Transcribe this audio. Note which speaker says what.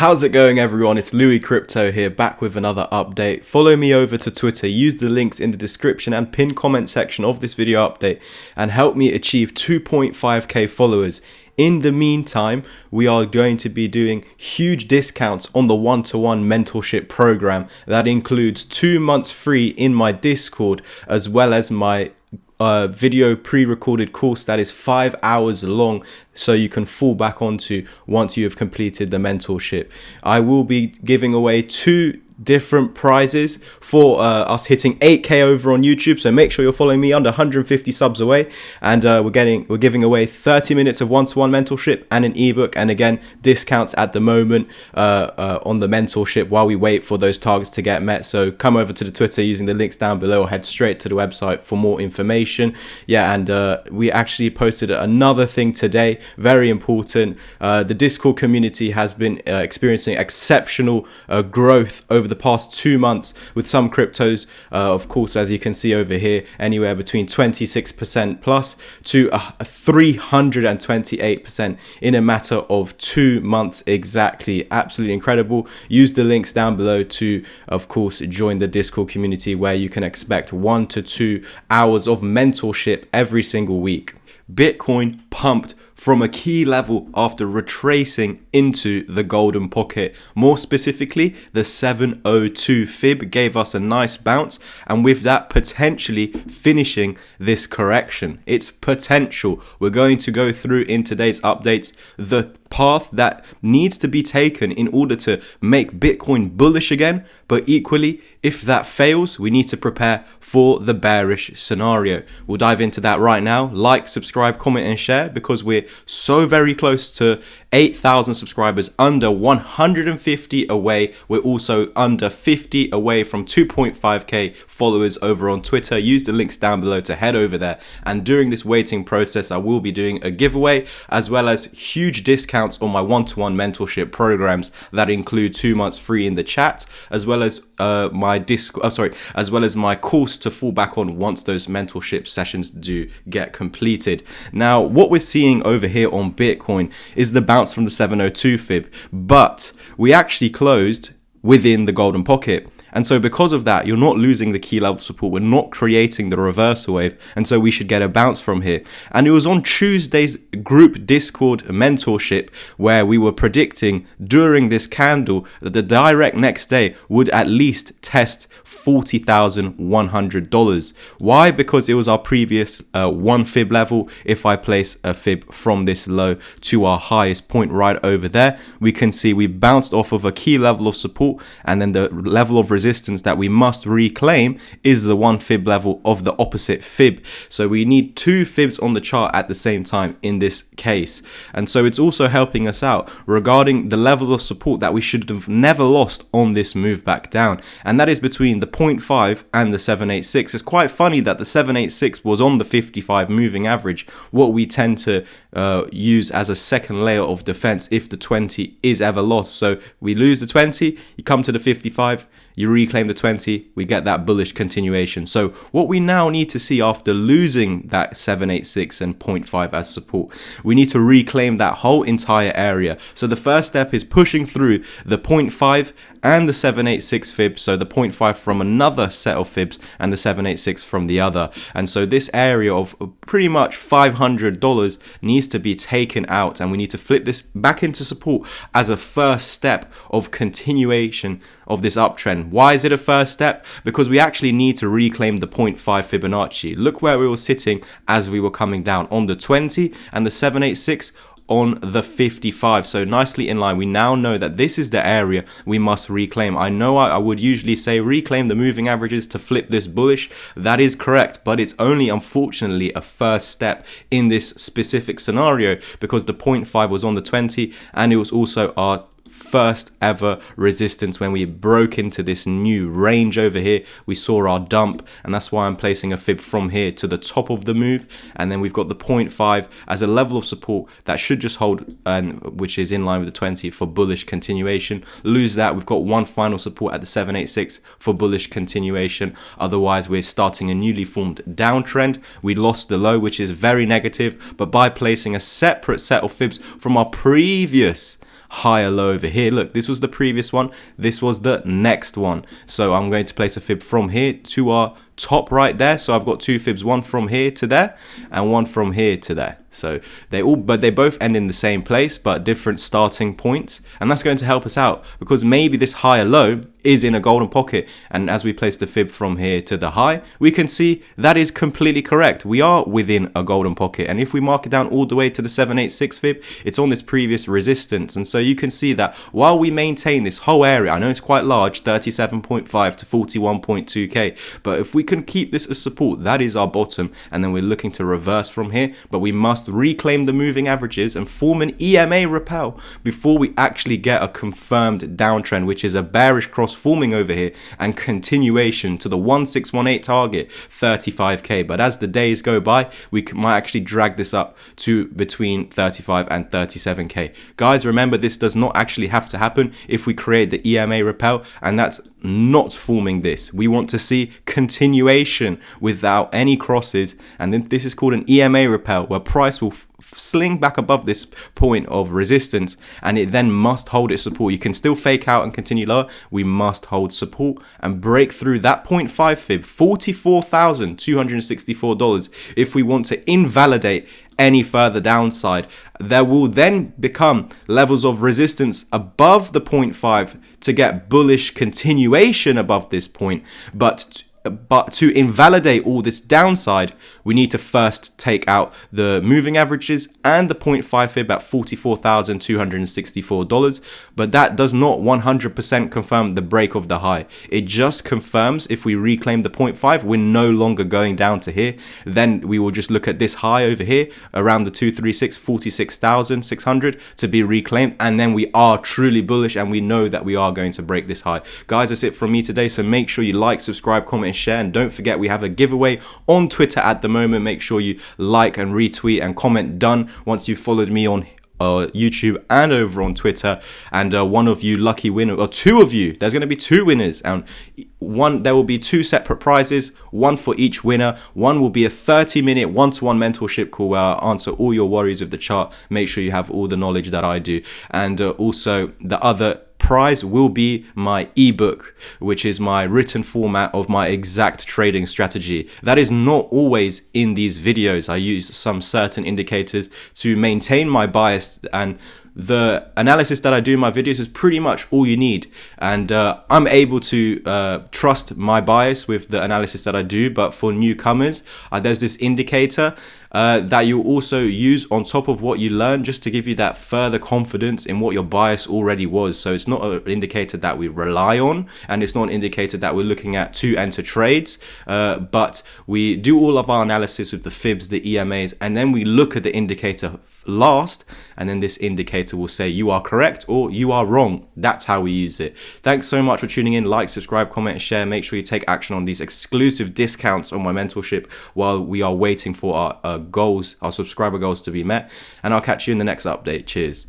Speaker 1: How's it going, everyone? It's Louis Crypto here, back with another update. Follow me over to Twitter, use the links in the description and pinned comment section of this video update and help me achieve 2.5k followers. In the meantime, we are going to be doing huge discounts on the one-to-one mentorship program. That includes 2 months free in my Discord, as well as my video pre-recorded course that is 5 hours long, so you can fall back onto once you have completed the mentorship. I will be giving away 2 different prizes for us hitting 8k over on YouTube, so make sure you're following me, under 150 subs away, and we're giving away 30 minutes of one-to-one mentorship and an ebook, and again discounts at the moment on the mentorship while we wait for those targets to get met. So come over to the Twitter using the links down below, or head straight to the website for more information. And we actually posted another thing today, very important. The Discord community has been experiencing exceptional growth over the past 2 months, with some cryptos, of course, as you can see over here, anywhere between 26% plus to 328% in a matter of 2 months exactly. Absolutely incredible. Use the links down below to, of course, join the Discord community, where you can expect 1 to 2 hours of mentorship every single week. Bitcoin pumped from a key level after retracing into the golden pocket. More specifically, the 702 fib gave us a nice bounce, and with that potentially finishing this correction. It's potential. We're going to go through in today's updates the path that needs to be taken in order to make Bitcoin bullish again, but equally, if that fails, we need to prepare for the bearish scenario. We'll dive into that right now. Like, subscribe, comment and share, because we're so very close to 8,000 subscribers, under 150 away. We're also under 50 away from 2.5k followers over on Twitter. Use the links down below to head over there, and during this waiting process I will be doing a giveaway, as well as huge discounts on my one-to-one mentorship programs that include 2 months free in the chat, as well as as well as my course to fall back on once those mentorship sessions do get completed. Now, what we're seeing over here on Bitcoin is the bounce from the 702 fib, but we actually closed within the golden pocket. And so because of that, you're not losing the key level support. We're not creating the reversal wave. And so we should get a bounce from here. And it was on Tuesday's group Discord mentorship where we were predicting during this candle that the direct next day would at least test $40,100. Why? Because it was our previous 1 fib level. If I place a fib from this low to our highest point right over there, we can see we bounced off of a key level of support, and then the level of resistance that we must reclaim is the 1 fib level of the opposite fib. So we need 2 fibs on the chart at the same time in this case. And so it's also helping us out regarding the level of support that we should have never lost on this move back down, and that is between the 0.5 and the 786. It's quite funny that the 786 was on the 55 moving average, what we tend to use as a second layer of defense if the 20 is ever lost. So we lose the 20, you come to the 55, you reclaim the 20, we get that bullish continuation. So what we now need to see after losing that 786 and 0.5 as support, we need to reclaim that whole entire area. So the first step is pushing through the 0.5 and the 786 fibs, so the 0.5 from another set of fibs and the 786 from the other. And so this area of pretty much $500 needs to be taken out, and we need to flip this back into support as a first step of continuation of this uptrend. Why is it a first step? Because we actually need to reclaim the 0.5 Fibonacci. Look where we were sitting as we were coming down on the 20 and the 786 on the 55, so nicely in line. We now know that this is the area we must reclaim. I know I would usually say reclaim the moving averages to flip this bullish. That is correct, but it's only unfortunately a first step in this specific scenario, because the 0.5 was on the 20 and it was also our first ever resistance when we broke into this new range over here. We saw our dump, and that's why I'm placing a fib from here to the top of the move. And then we've got the 0.5 as a level of support that should just hold, and which is in line with the 20 for bullish continuation. Lose that, we've got one final support at the 786 for bullish continuation. Otherwise, we're starting a newly formed downtrend. We lost the low, which is very negative, but by placing a separate set of fibs from our previous higher low over here. Look, this was the previous one. This was the next one. So I'm going to place a fib from here to our top right there. So I've got two fibs, one from here to there and one from here to there. So they both end in the same place but different starting points, and that's going to help us out because maybe this higher low is in a golden pocket, and as we place the fib from here to the high, we can see that is completely correct. We are within a golden pocket, and if we mark it down all the way to the 786 fib, it's on this previous resistance. And so you can see that while we maintain this whole area, I know it's quite large, 37.5 to 41.2k, but if we can keep this as support, that is our bottom, and then we're looking to reverse from here, but we must reclaim the moving averages and form an EMA repel before we actually get a confirmed downtrend, which is a bearish cross forming over here and continuation to the 1618 target, 35k. But as the days go by, we might actually drag this up to between 35 and 37k. Guys, remember, this does not actually have to happen if we create the EMA repel, and that's not forming this. We want to see continuation without any crosses, and then this is called an EMA repel, where price will sling back above this point of resistance, and it then must hold its support. You can still fake out and continue lower. We must hold support and break through that 0.5 fib, $44,264, if we want to invalidate any further downside. There will then become levels of resistance above the 0.5 to get bullish continuation above this point, but to invalidate all this downside, we need to first take out the moving averages and the 0.5 fib at $44,264. But that does not 100% confirm the break of the high. It just confirms if we reclaim the 0.5, we're no longer going down to here. Then we will just look at this high over here around the 236, 46,600 to be reclaimed. And then we are truly bullish, and we know that we are going to break this high. Guys, that's it from me today. So make sure you like, subscribe, comment, and share. And don't forget, we have a giveaway on Twitter at the moment. Make sure you like and retweet and comment done once you've followed me on YouTube and over on Twitter, and one of you lucky winner, or two of you, there's going to be two winners, and there will be two separate prizes, one for each winner. One will be a 30-minute one-to-one mentorship call where I'll answer all your worries with the chart, make sure you have all the knowledge that I do, and also the other prize will be my ebook, which is my written format of my exact trading strategy. That is not always in these videos. I use some certain indicators to maintain my bias, and the analysis that I do in my videos is pretty much all you need, and I'm able to trust my bias with the analysis that I do. But for newcomers, there's this indicator that you also use on top of what you learn, just to give you that further confidence in what your bias already was. So it's not an indicator that we rely on, and it's not an indicator that we're looking at to enter trades, but we do all of our analysis with the fibs, the EMAs, and then we look at the indicator last, and then this indicator will say you are correct or you are wrong. That's how we use it. Thanks so much for tuning in. Like, subscribe, comment, and share. Make sure you take action on these exclusive discounts on my mentorship while we are waiting for our goals, our subscriber goals, to be met, and I'll catch you in the next update. Cheers.